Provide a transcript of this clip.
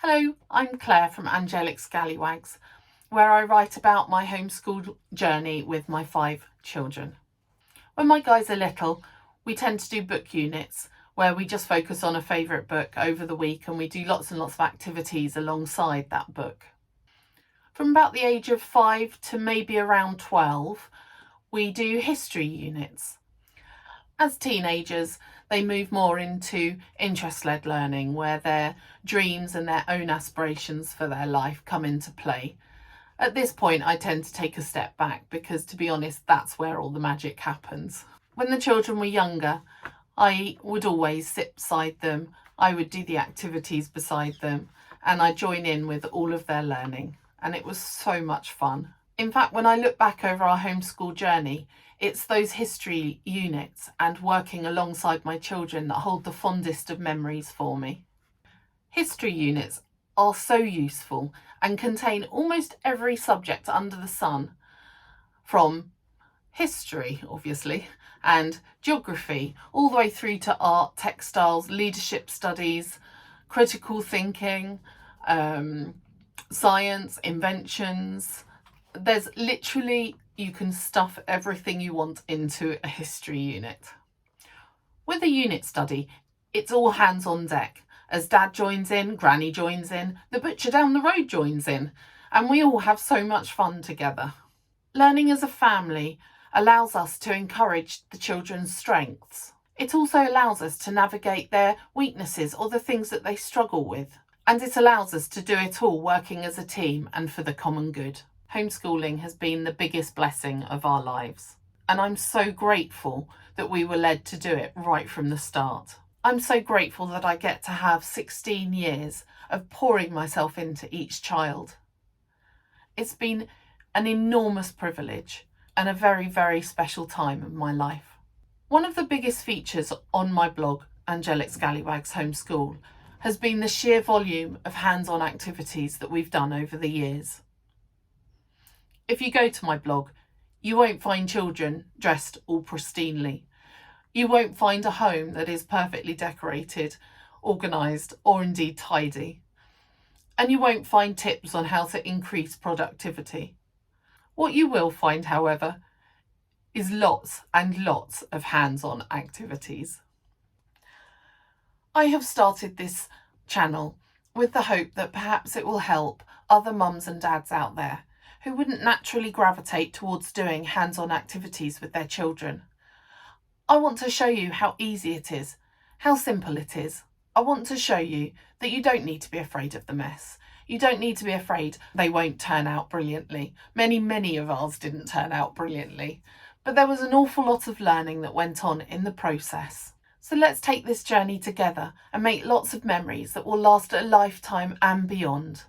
Hello, I'm Claire from Angelicscalliwags, where I write about my homeschool journey with my 5 children. When my guys are little, we tend to do book units where we just focus on a favourite book over the week and we do lots and lots of activities alongside that book. From about the age of 5 to maybe around 12, we do history units. As teenagers, they move more into interest-led learning where their dreams and their own aspirations for their life come into play. At this point, I tend to take a step back because, to be honest, that's where all the magic happens. When the children were younger, I would always sit beside them, I would do the activities beside them, and I join in with all of their learning, and it was so much fun. In fact, when I look back over our homeschool journey, it's those history units and working alongside my children that hold the fondest of memories for me. History units are so useful and contain almost every subject under the sun, from history, obviously, and geography, all the way through to art, textiles, leadership studies, critical thinking, science, inventions. There's literally, you can stuff everything you want into a history unit. With a unit study, it's all hands on deck. As Dad joins in, Granny joins in, the butcher down the road joins in, and we all have so much fun together. Learning as a family allows us to encourage the children's strengths. It also allows us to navigate their weaknesses or the things that they struggle with. And it allows us to do it all working as a team and for the common good. Homeschooling has been the biggest blessing of our lives. And I'm so grateful that we were led to do it right from the start. I'm so grateful that I get to have 16 years of pouring myself into each child. It's been an enormous privilege and a very, very special time in my life. One of the biggest features on my blog, Angelicscalliwags Homeschool, has been the sheer volume of hands-on activities that we've done over the years. If you go to my blog, you won't find children dressed all pristinely. You won't find a home that is perfectly decorated, organised, or indeed tidy. And you won't find tips on how to increase productivity. What you will find, however, is lots and lots of hands-on activities. I have started this channel with the hope that perhaps it will help other mums and dads out there who wouldn't naturally gravitate towards doing hands-on activities with their children. I want to show you how easy it is, how simple it is. I want to show you that you don't need to be afraid of the mess. You don't need to be afraid they won't turn out brilliantly. Many of ours didn't turn out brilliantly, but there was an awful lot of learning that went on in the process. So let's take this journey together and make lots of memories that will last a lifetime and beyond.